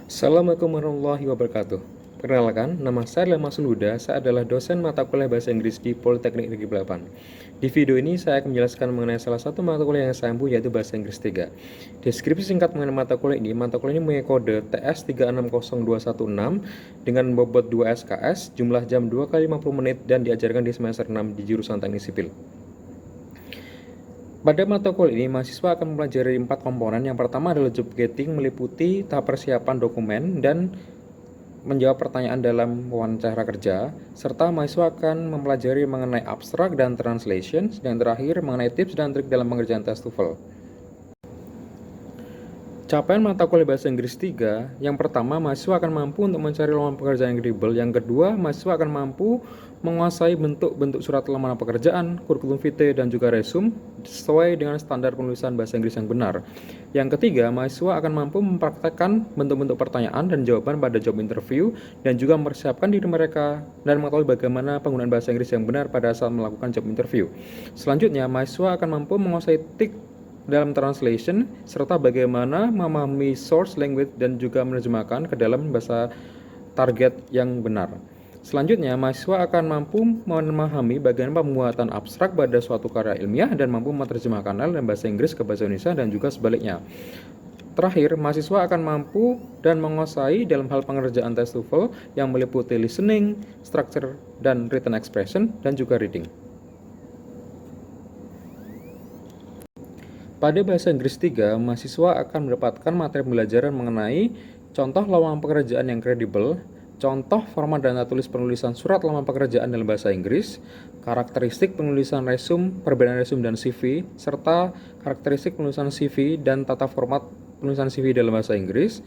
Assalamualaikum warahmatullahi wabarakatuh. Perkenalkan, nama saya adalah Mas Luda. Saya adalah dosen mata kuliah Bahasa Inggris di Politeknik Negeri 8. Di video ini saya akan menjelaskan mengenai salah satu mata kuliah yang saya ampu, yaitu Bahasa Inggris 3. Deskripsi singkat mengenai mata kuliah ini mempunyai kode TS 360216 dengan bobot 2 SKS, jumlah jam 2 kali 50 menit dan diajarkan di semester 6 di jurusan Teknik Sipil. Pada mata kuliah ini, mahasiswa akan mempelajari 4 komponen. Yang pertama adalah job getting, meliputi tahap persiapan dokumen dan menjawab pertanyaan dalam wawancara kerja, serta mahasiswa akan mempelajari mengenai abstrak dan translation, dan terakhir mengenai tips dan trik dalam pengerjaan tes TOEFL. Capaian mata kuliah Bahasa Inggris 3, yang pertama, mahasiswa akan mampu untuk mencari lowongan pekerjaan yang kredibel. Yang kedua, mahasiswa akan mampu menguasai bentuk-bentuk surat lamaran pekerjaan, kurikulum vitae, dan juga resume sesuai dengan standar penulisan bahasa Inggris yang benar. Yang ketiga, mahasiswa akan mampu mempraktekkan bentuk-bentuk pertanyaan dan jawaban pada job interview dan juga mempersiapkan diri mereka dan mengetahui bagaimana penggunaan bahasa Inggris yang benar pada saat melakukan job interview. Selanjutnya, mahasiswa akan mampu menguasai trik dalam translation, serta bagaimana memahami source language dan juga menerjemahkan ke dalam bahasa target yang benar. Selanjutnya, mahasiswa akan mampu memahami bagaimana pembuatan abstrak pada suatu karya ilmiah dan mampu menerjemahkan dalam bahasa Inggris ke bahasa Indonesia dan juga sebaliknya. Terakhir, mahasiswa akan mampu dan menguasai dalam hal pengerjaan tes TOEFL yang meliputi listening, structure, dan written expression, dan juga reading. Pada Bahasa Inggris 3, mahasiswa akan mendapatkan materi pembelajaran mengenai contoh lowongan pekerjaan yang kredibel, contoh format dan tata tulis penulisan surat lamaran pekerjaan dalam bahasa Inggris, karakteristik penulisan resume, perbedaan resume dan CV, serta karakteristik penulisan CV dan tata format penulisan CV dalam bahasa Inggris.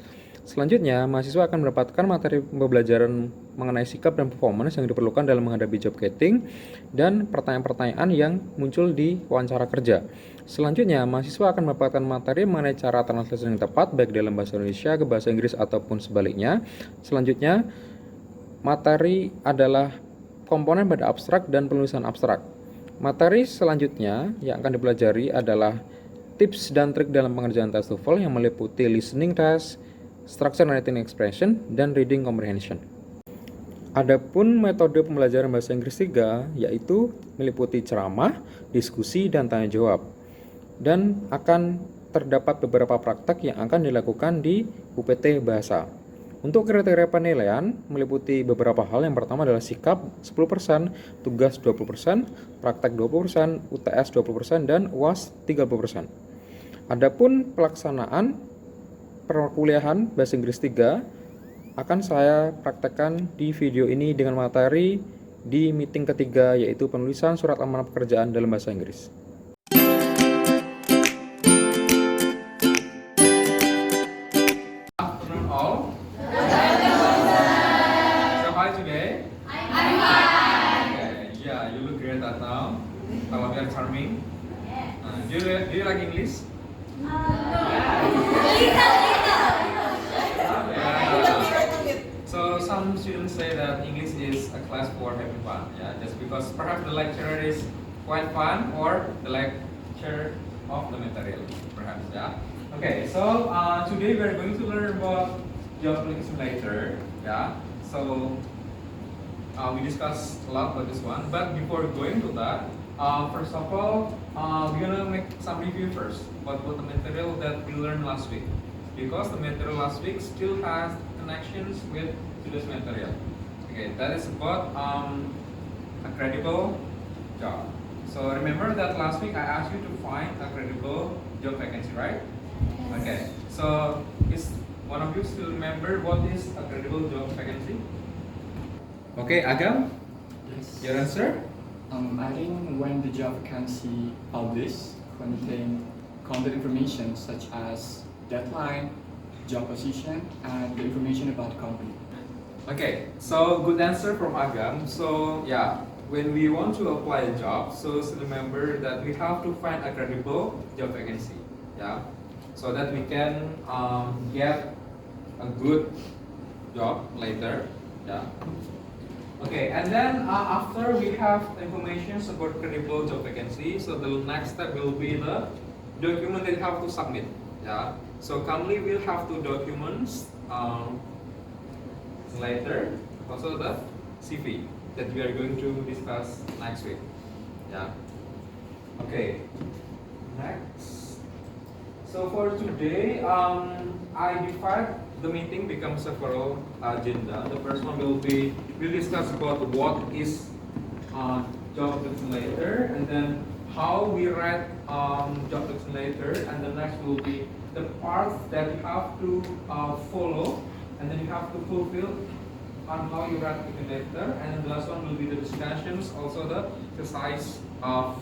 Selanjutnya, mahasiswa akan mendapatkan materi pembelajaran mengenai sikap dan performance yang diperlukan dalam menghadapi job getting dan pertanyaan-pertanyaan yang muncul di wawancara kerja. Selanjutnya, mahasiswa akan mendapatkan materi mengenai cara translasi yang tepat baik dalam bahasa Indonesia ke bahasa Inggris ataupun sebaliknya. Selanjutnya, materi adalah komponen pada abstrak dan penulisan abstrak. Materi selanjutnya yang akan dipelajari adalah tips dan trik dalam pengerjaan tes TOEFL yang meliputi listening test, structure and written expression, dan reading comprehension. Adapun metode pembelajaran bahasa Inggris 3 yaitu meliputi ceramah, diskusi, dan tanya jawab. Dan akan terdapat beberapa praktek yang akan dilakukan di UPT Bahasa. Untuk kriteria penilaian meliputi beberapa hal. Yang pertama adalah sikap 10%, tugas 20%, praktek 20%, UTS 20%, dan UAS 30%. Adapun pelaksanaan perkuliahan Bahasa Inggris 3 akan saya praktekkan di video ini dengan materi di meeting ketiga, yaitu penulisan surat lamaran pekerjaan dalam bahasa Inggris. Afternoon all. So hi today. I'm fine. Okay, yeah, you look great right now. Kalau you're charming. Do you like English? So some students say that English is a class for having fun, yeah, just because perhaps the lecturer is quite fun or the lecture of the material, perhaps, yeah. Okay, so today we are going to learn about job application simulator, yeah. So we discussed a lot about this one, but before going to that, first of all, we're gonna make some review first about the material that we learned last week, because the material last week still has connections with today's material. Okay, that is about a credible job. So remember that last week I asked you to find a credible job vacancy, right? Okay, so is one of you still remember what is a credible job vacancy? Okay, Agam? Yes. Your answer? I think when the job vacancy published contain contact information such as deadline, job position, and the information about the company. Okay, so good answer from Agam. So yeah, when we want to apply a job, so remember that we have to find a credible job vacancy, yeah, so that we can get a good job later, yeah. Okay, and then after we have information about credible job vacancy, so the next step will be the document that you have to submit, yeah. So commonly we'll have two documents later, also the CV that we are going to discuss next week. Yeah. Okay. Next. So for today, I divide the meeting becomes several agenda. The first one will be we'll discuss about what is job description letter, and then how we write job description letter, and the next will be the parts that you have to follow, and then you have to fulfill on how you write the letter, and then the last one will be the discussions, also the exercise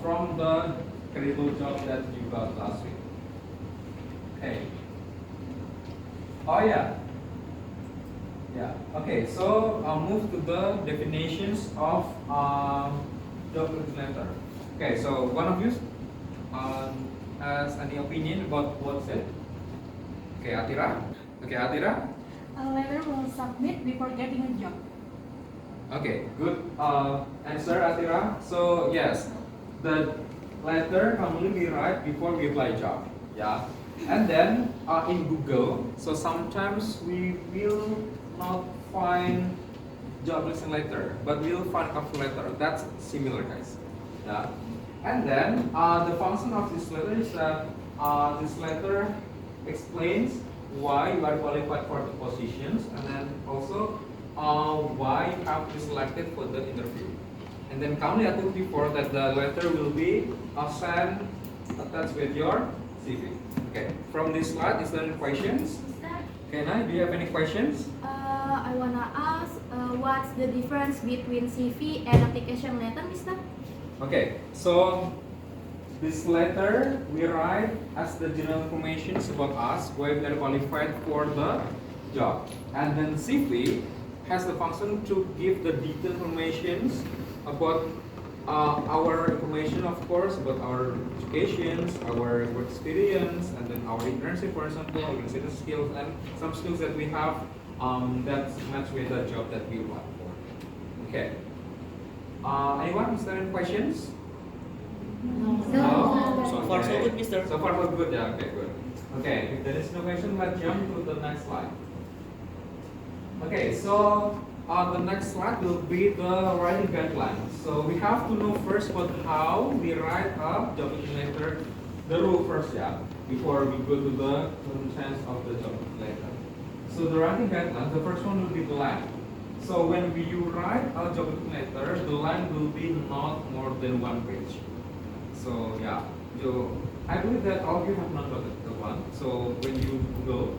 from the credible job that you got last week. Okay. Oh yeah. Yeah. Okay. So I'll move to the definitions of job description letter. Okay. So one of you has any opinion about what's it? Okay, Atira. Okay, Atira. A letter will submit before getting a job. Okay, good answer, Atira. So yes, the letter commonly we write before we apply job. Yeah, and then in Google, so sometimes we will not find job listing letter, but we'll find cover letter. That's similar, guys. Yeah, and then the function of this letter is that this letter explains why you are qualified for the positions, and then also why you have to be selected for the interview. And then commonly I told before that the letter will be sent attached with your CV. Okay. From this slide, is there any questions? Can I? Do you have any questions? I wanna ask, what's the difference between CV and application letter, Mister? Okay. So this letter we write as the general information about us, why we are qualified for the job. And then CV has the function to give the detailed information about our information, of course, about our educations, our work experience, and then our internship, for example, organizational skills, and some skills that we have that match with the job that we apply for. Okay. Anyone? Is there any questions? No. So far, so good, Mister. So far, so good. Yeah. Okay, good. Okay. If there is no question, let's jump to the next slide. Okay. So the next slide will be the writing guidelines. So we have to know first about how we write a job letter. The rule first, yeah, before we go to the contents of the job letter. So the writing guidelines. The first one will be the length. So when you write a job letter, the length will be not more than 1 page. So yeah, I believe that all of you have not got the one. So when you Google,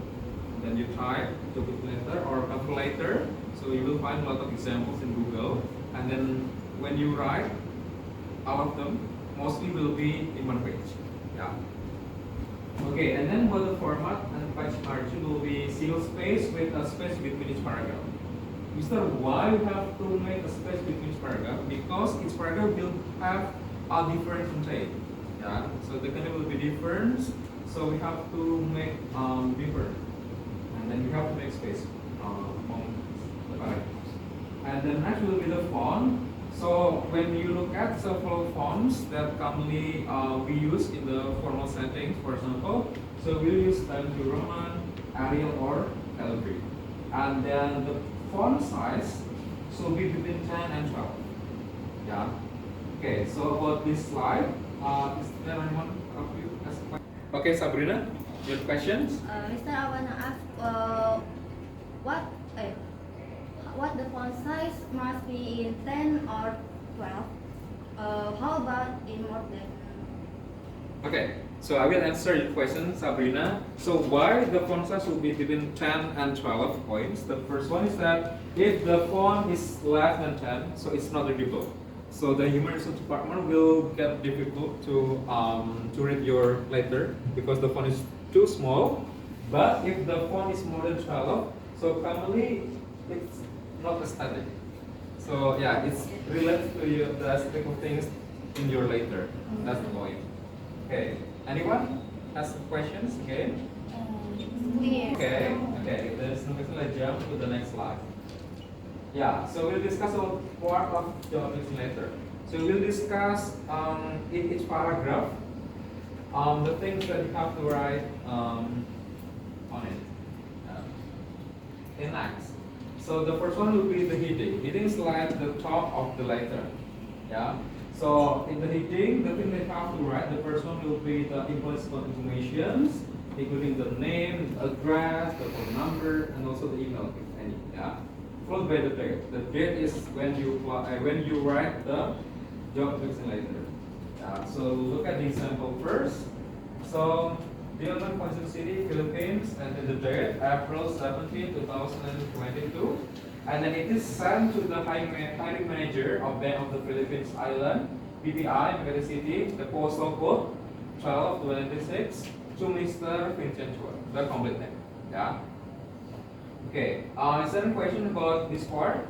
then you type job letter or calculator, so you will find a lot of examples in Google. And then when you write, all of them mostly will be in 1 page. Yeah. Okay, and then for the format and page margin will be single space with a space between each paragraph. Mister, why you have to make a space between each paragraph? Because each paragraph will have a different content. Yeah, so the content will be different. So we have to make different, and then we have to make space among the paragraphs. And then next will be the font. So when you look at several fonts that commonly we use in the formal settings, for example, so we'll use Times New Roman, Arial, or Calibri. And then the font size should be between 10 and 12. Yeah. Okay, so about this slide, is there anyone of you has a question? Okay, Sabrina, your questions? Mister, I wanna ask, what the font size must be in 10 or 12? How about in more than? Okay, so I will answer your question, Sabrina. So why the font size will be between 10 and 12 points? The first one is that if the font is less than 10, so it's not readable. So the human resource department will get difficult to read your letter because the font is too small. But if the font is more than 12, so commonly it's not aesthetic. So yeah, it's related to the aesthetic of things in your letter. That's the point. Okay. Anyone has questions? Okay. Okay. Okay. If there is no question, let's jump to the next slide. Yeah, so we'll discuss about part of job description letter. So we'll discuss in each paragraph the things that you have to write on it. Okay, next. So the first one will be the heading. Heading is like the top of the letter. Yeah. So in the heading, the thing they have to write, the first one will be the implicit information, including the name, the address, the phone number, and also the email if any. Yeah. Followed by the date. The date is when you write the job application letter. Yeah. So look at the example first. So Dear Quezon City, Philippines, and then the date April 17, 2022. And then it is sent to the hiring manager of Bank of the Philippines Island, BPI, Megahari City, the postal code 1226 to Mr. Vincent Chua, the complete name. Yeah. Okay. Is there any question about this part?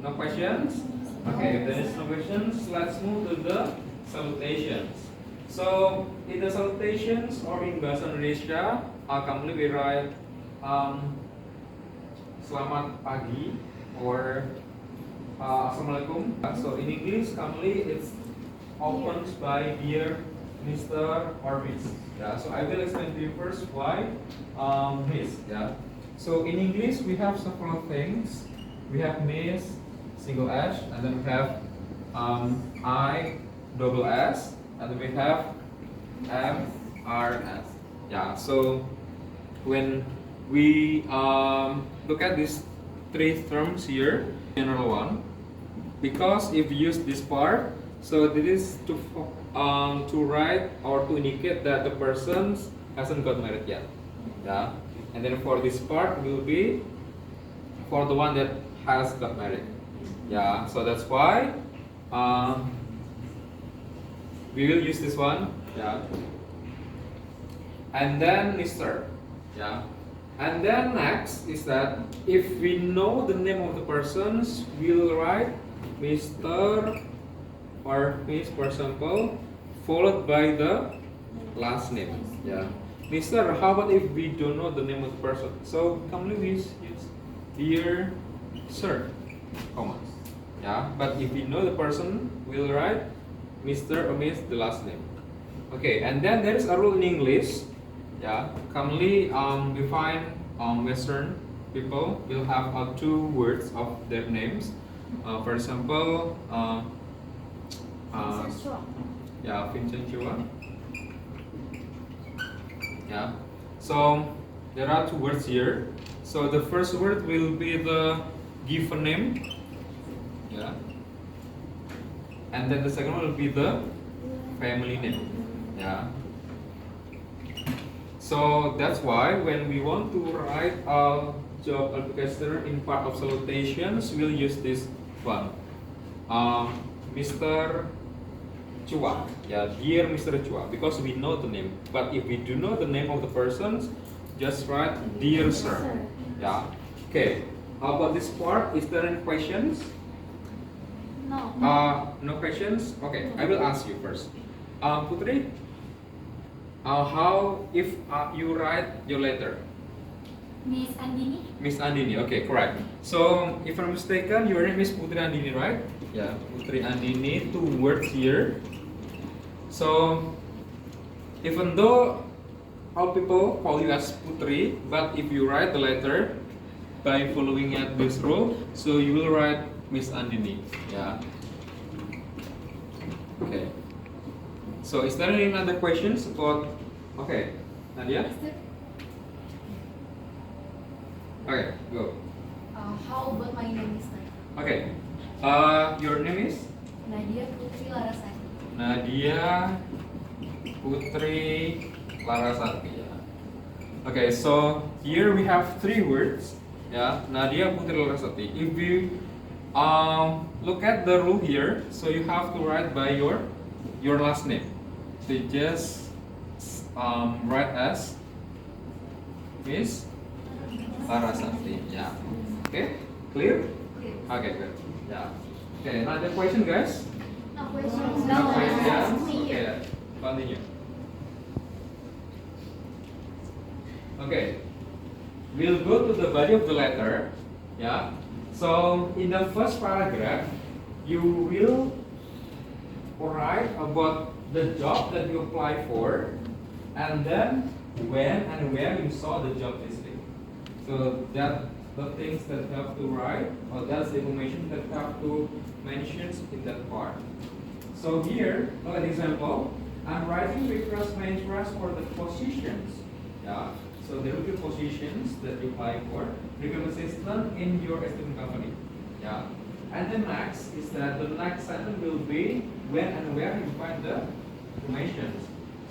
No questions? Okay, if there is no questions, let's move to the salutations. So in the salutations or in Bahasa Indonesia, commonly we write Selamat pagi or Assalamualaikum. So in English, commonly it's opened by dear Mr. or Miss. Yeah. So I will explain to you first why Miss. Yeah. So in English we have several things. We have Miss, single S, and then we have I, double S, and then we have M, R, S. Yeah. So when we look at these three terms here, general one, because if you use this part, so this is to write or to indicate that the person hasn't got married yet. Yeah. And then for this part will be for the one that has got married. Yeah. So that's why we will use this one. Yeah. And then Mr. Yeah. And then next is that if we know the name of the persons, we'll write Mr. or Miss, for example, followed by the last name. Yeah. Mr. How about if we don't know the name of the person? So commonly we use dear sir, comma. Yeah. But if we know the person, we'll write Mr. or Miss, the last name. Okay. And then there is a rule in English. Yeah, commonly we find Western people will have two words of their names. For example, yeah, Vincent Chua. Yeah, so there are two words here. So the first word will be the given name. Yeah, and then the second one will be the family name. Yeah. So that's why when we want to write a job application in part of salutations, we'll use this one, Mr. Chua. Yeah, dear Mr. Chua, because we know the name. But if we do know the name of the person, just write dear sir. Yeah. Okay. How about this part? Is there any questions? No. No questions. Okay, I will ask you first. Putri. How if you write your letter? Miss Andini. Miss Andini, okay, correct. So if I'm mistaken, your name is Putri Andini, right? Yeah, Putri Andini, two words here. So even though all people call you as Putri, but if you write the letter by following at this rule, so you will write Miss Andini. Yeah. Okay. So is there any other questions about? Okay, Nadia. Okay, go. How about my name is Nadia? Okay. Your name is Nadia Putri Larasati. Nadia Putri Larasati. Okay, so here we have three words. Yeah, Nadia Putri Larasati. If you look at the rule here, so you have to write by your last name. So you just write as Miss Larasati. Yeah. Okay. Clear? Okay. Good. Yeah. Okay. Another question, guys? No questions. No questions. Okay. Continue. Okay. We'll go to the body of the letter. Yeah. So in the first paragraph, you will write about the job that you apply for, and then when and where you saw the job listing. So that the things that you have to write, or that's the information that you have to mention in that part. So here, look at example. I'm writing request my interest for the positions. Yeah. So there will be positions that you apply for. Recruitment assistant in your estimating company. Yeah. And the next is that the next sentence will be when and where you find the information.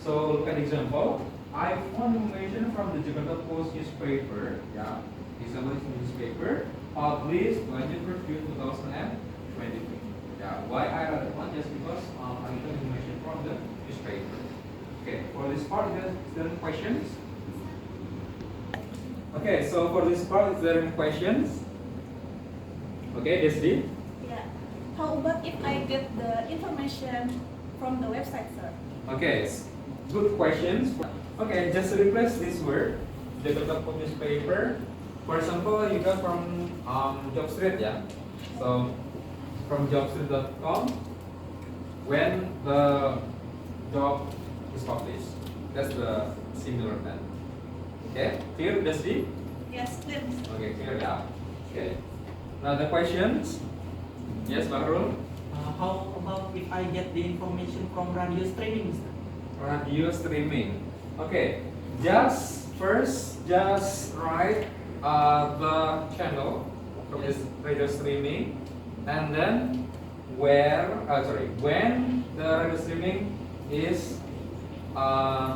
So look at example. I found information from the Jakarta Post newspaper. Yeah. Example is newspaper published 21st June 2022. Yeah. Why I wrote that one? Just because I got information from the newspaper. Okay. For this part, is there any questions? Okay. So for this part, is there any questions? Okay, Desdi. Yeah. How about if I get the information from the website, sir? Okay, good questions. Okay, just replace this word, the Jakarta newspaper. For example, you got from Jobstreet, yeah. So from jobstreet.com, when the job is published, that's the similar then. Okay, clear, Desdi? Yes, please. Okay, clear, yeah. Okay. Now the questions. Yes, Bahrul. How about if I get the information from radio streaming, sir? Radio streaming. Okay, just write the channel from this radio streaming, and then when the radio streaming is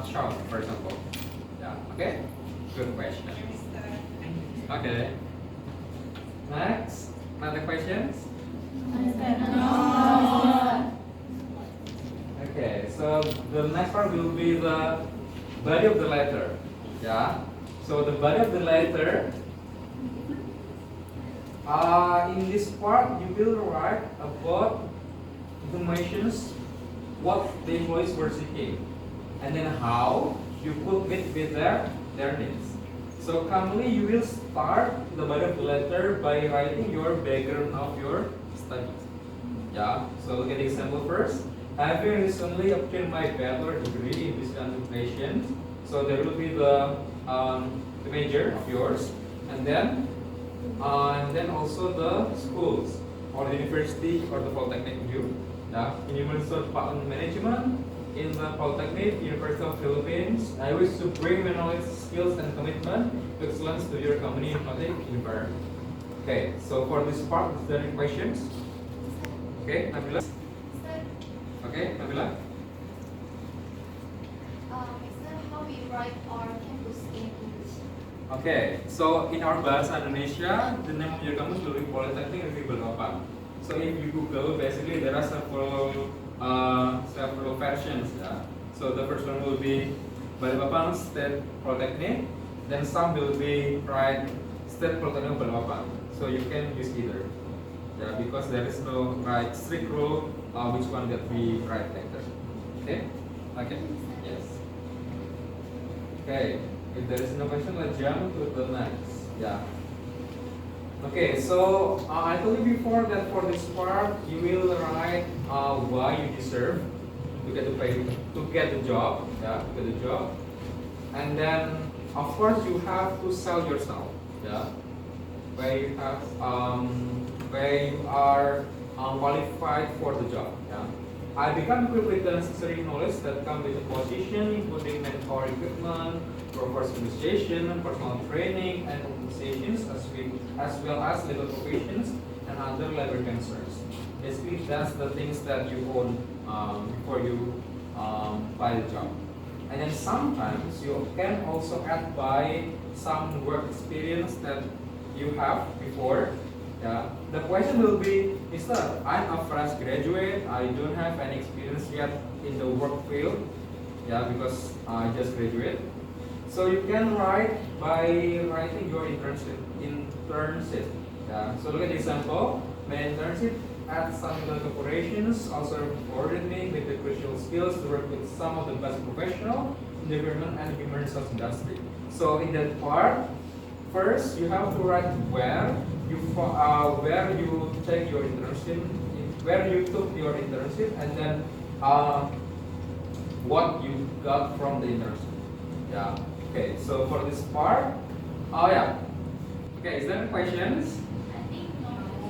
shown, for example. Yeah. Okay. Good question. Okay. Next, another questions. Okay, so the next part will be the body of the letter. Yeah. So the body of the letter. In this part, you will write about informations what the employees were seeking, and then how you could meet with their needs. So commonly, you will start the body of the letter by writing your background of your studies. Yeah. So look at the example first. Having recently obtained my bachelor degree in business administration, so there will be the major of yours, and then also the schools or the university or the polytechnic you. Yeah. In University of Department Management, in the Polytechnic, University of Philippines, I wish to bring my knowledge, skills, and commitment to excellence to your company in public environment. Okay, so for this part, is there any questions? Okay, Nabila. Okay, Nabila. Sir, how we write our campus in English? Okay, so in our Bahasa Indonesia, the name of your campus will be Polytechnic Negeri Balikpapan. So if you Google, basically there are several versions. Yeah. So the first one will be Balikpapan State Polytechnic. Then some will be right State Polytechnic Balikpapan. So you can use either. Yeah, because there is no right strict rule which one that we write later. Okay. Okay. Yes. Okay. If there is no question, let's jump to the next. Yeah. Okay, so I told you before that for this part you will write why you deserve to get the job, yeah, to get the job, and then of course you have to sell yourself, yeah, where you are qualified for the job, yeah. I become equipped with the necessary knowledge that come with the position, including manpower equipment, workforce administration, personal training, and compensations, as well as legal professions and other labor concerns. Basically, that's the things that you own before you buy the job. And then sometimes you can also add by some work experience that you have before. Yeah. The question will be, Mister, I'm a fresh graduate. I don't have any experience yet in the work field. Yeah, because I just graduated. So you can write by writing your internship. Yeah. So look at the example. My internship at some of the corporations also afforded me with the crucial skills to work with some of the best professionals in the government and human resource industry. So in that part, first you have to write where you take your internship, where you took your internship, and then what you got from the internship. Yeah. Okay, so for this part, oh yeah. Okay, is there any questions?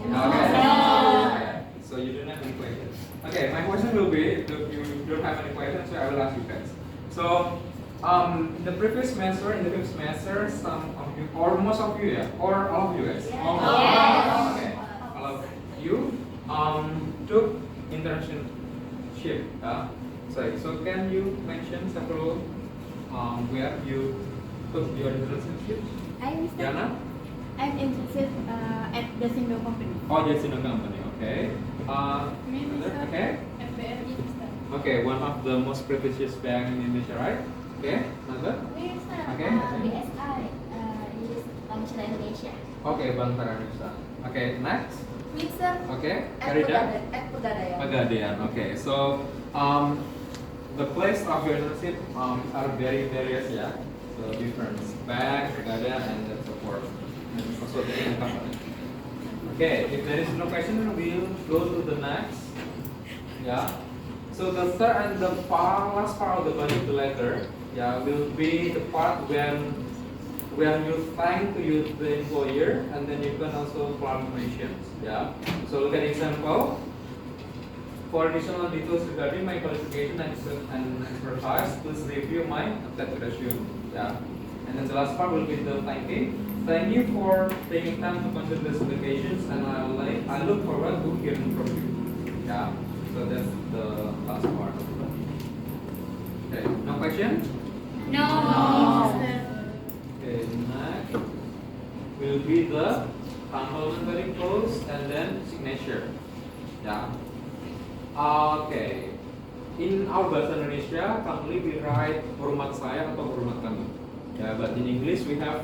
Okay. So you don't have any questions. Okay, my question will be, if you don't have any questions, so I will ask you guys. So, in the previous semester, some of you, or most of you, yeah, or all of you guys? Yes. Okay, all of you took internship. So can you mention several where you took your internship? Diana? I'm interested at the single company. Oh, just in a company, okay. Okay. Okay, one of the most prestigious bank in Indonesia, right? Okay, another? Okay. BSI is Bank Indonesia. Okay, Bank Indonesia. Okay, next. Mixer Okay, At Karida? Pegadaian. Pegadaian. Okay, so the place of your internship are very various, yeah. So different bank, Pegadaian, and so forth. And also the company. Okay, if there is no question, we'll go to the next. Yeah. So the third and the last part of the body of the letter, yeah, will be the part when you thank to the employer, and then you can also plan questions. Yeah. So look at example. For additional details regarding my qualification and expertise, please review my updated resume. Yeah. And then the last part will be the thanking. Thank you for taking time to consider these applications, and I look forward to hearing from you. Yeah. So that's the last part of the body. Okay. No question? No. Okay. Next will be the complementary clause and then signature. Yeah. Okay. In our bahasa Indonesia, commonly we write hormat saya atau hormat kami. Yeah, but in English we have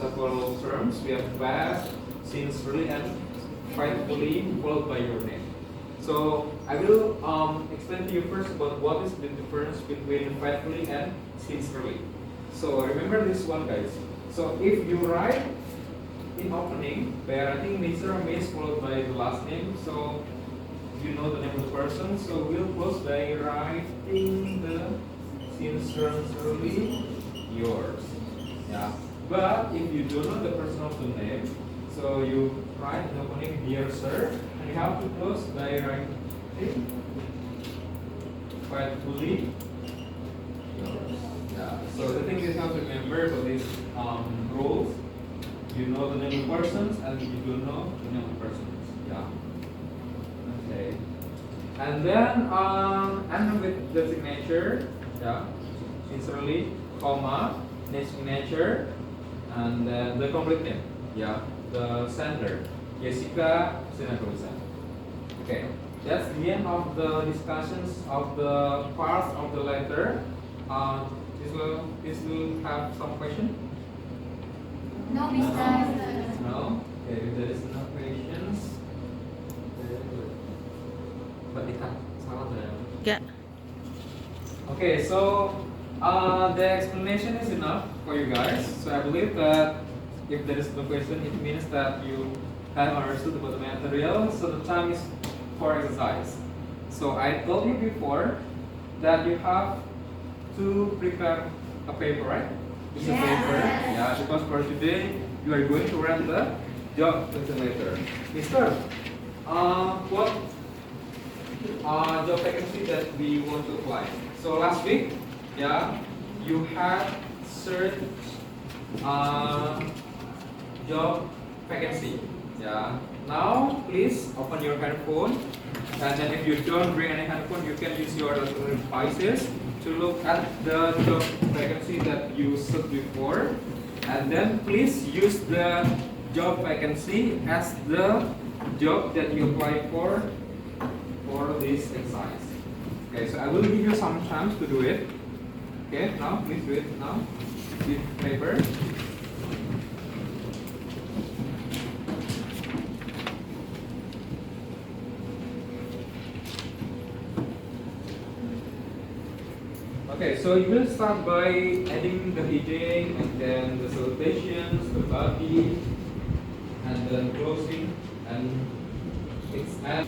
several terms. We have fast, sincerely, and faithfully, followed by your name. So I will explain to you first about what is the difference between faithfully and sincerely. So remember this one, guys. So if you write in opening, where I think Mr. or Miss followed by the last name, so you know the name of the person. So we'll close by writing the sincerely yours. Yeah. But if you don't know the person of the name, so you write in the opening, dear sir, and you have to close by writing faithfully yours. Yeah. So the thing is, you have to remember for these rules. You know the name of persons, and you don't know the name of persons. Yeah. Okay. And then end with the signature. Yeah. Sincerely, comma, next signature, and then the complete name. Yeah. The sender, Jessica Sinagosa. Okay. That's the end of the discussions of the parts of the letter. This will have some question. No, Mr. No. Okay. If there is no questions, but salah ya. Yeah. Okay, so the explanation is enough for you guys. So I believe that if there is no question, it means that you have understood about the material. So the time is for exercise. So I told you before that you have to prepare a paper, right? It's a paper. Yeah, because for today you are going to write the job letter. Mister, what job vacancy that we want to apply? So last week, yeah, you had searched job vacancy. Yeah. Now please open your handphone, and then if you don't bring any handphone, you can use your electronic devices to look at the job vacancy that you searched before, and then please use the job vacancy as the job that you applied for this exercise. Okay, so I will give you some time to do it. Okay, now please do it now with paper. Okay, so you will start by adding the heading and then the salutations, the body, and then closing, and it's at.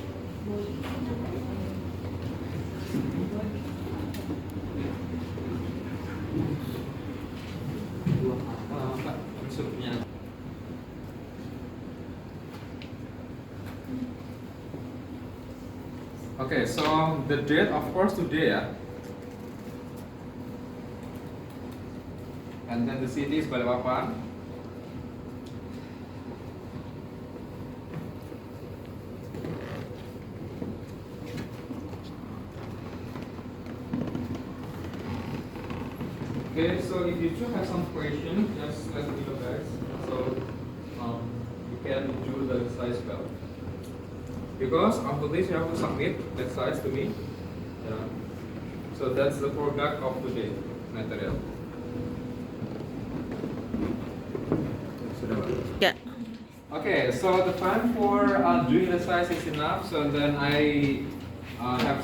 Okay, so the date, of course, today, yeah. And then the city is Balikpapan. Okay, so if you do have some question, just let me know, guys. So you can do the exercise well. Because after this you have to submit the exercise to me. Yeah. So that's the product of today material. Yeah. Okay, so the time for doing the exercise is enough. So then I have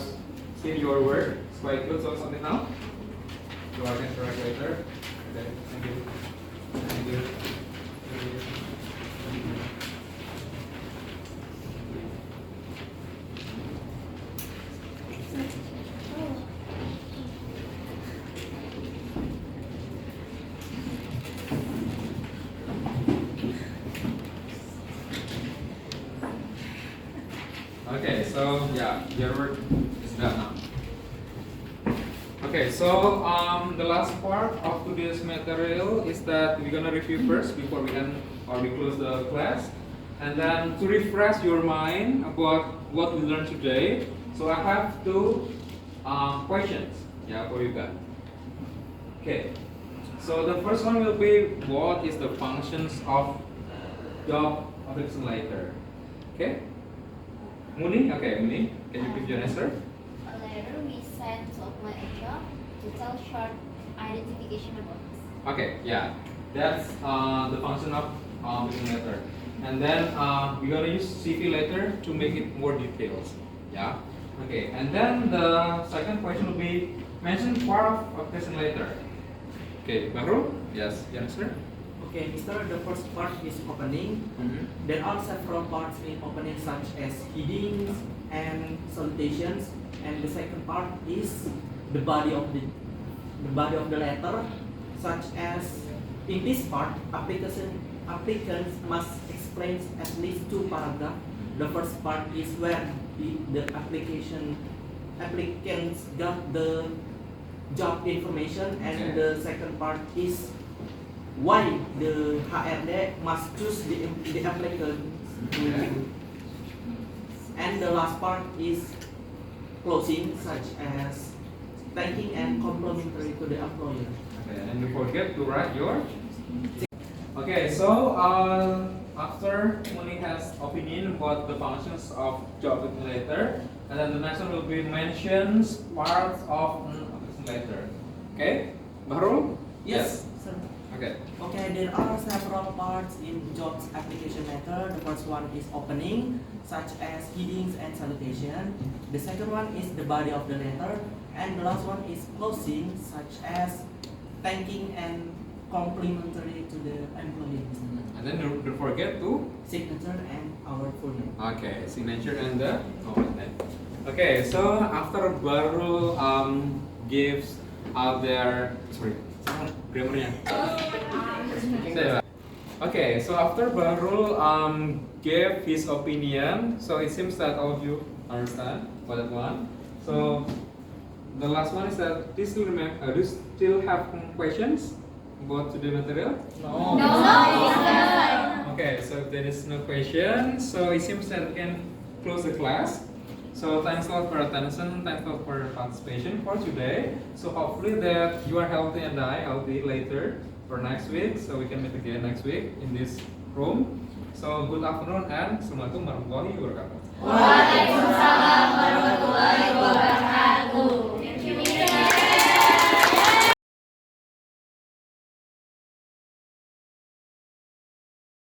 seen your work. So I close or something now. So I can correct later. Okay, thank you. Thank you. Thank you. Okay, so yeah, your work is done now. Okay, so the last part of today's material is that we're gonna review first before we end or we close the class, and then to refresh your mind about what we learned today. So I have two questions, yeah, for you guys. Okay, so the first one will be what is the functions of job application letter? Okay, Muni. Okay, Muni, can you give your answer? A letter we send to apply a job to tell short identification about us. Okay, yeah, that's the function of application letter. And then we're gonna use CV letter to make it more details. Yeah. Okay, and then the second question will be mention part of application letter. Okay, Bahru? Yes, your answer? Okay, Mister, the first part is opening. There are several parts in opening such as headings and salutations, and the second part is the body of the letter, such as in this part applicants must explain at least two paragraphs. The first part is where the applicants got the job information, and Okay. the second part is why the HRD must choose the applicant. Okay. And the last part is closing, such as thanking and complimentary to the employer. Okay, and you forget to write your. Okay, so after Muni has opinion about the functions of job application letter, and then the next one will be mentions parts of an application letter. Okay, Bahrul? Yes, sir. Okay. Okay, there are several parts in jobs application letter. The first one is opening, such as headings and salutation. The second one is the body of the letter, and the last one is closing, such as thanking and complimentary to the employee. And then don't forget to. Signature and our full name. Okay, signature and the name. Okay, so after Bahrul gives out their grammarnya. Okay, so after Bahrul gave his opinion, so it seems that all of you understand what that one. So the last one is that do you still have questions about today's material? No. Okay, so if there is no question, so it seems that we can close the class. So thanks a lot for attention, thanks a lot for your participation for today. So hopefully that you are healthy and I healthy later for next week. So we can meet again next week in this room. So good afternoon and Assalamualaikum warahmatullahi wabarakatuh. Waalaikumsalam warahmatullahi wabarakatuh.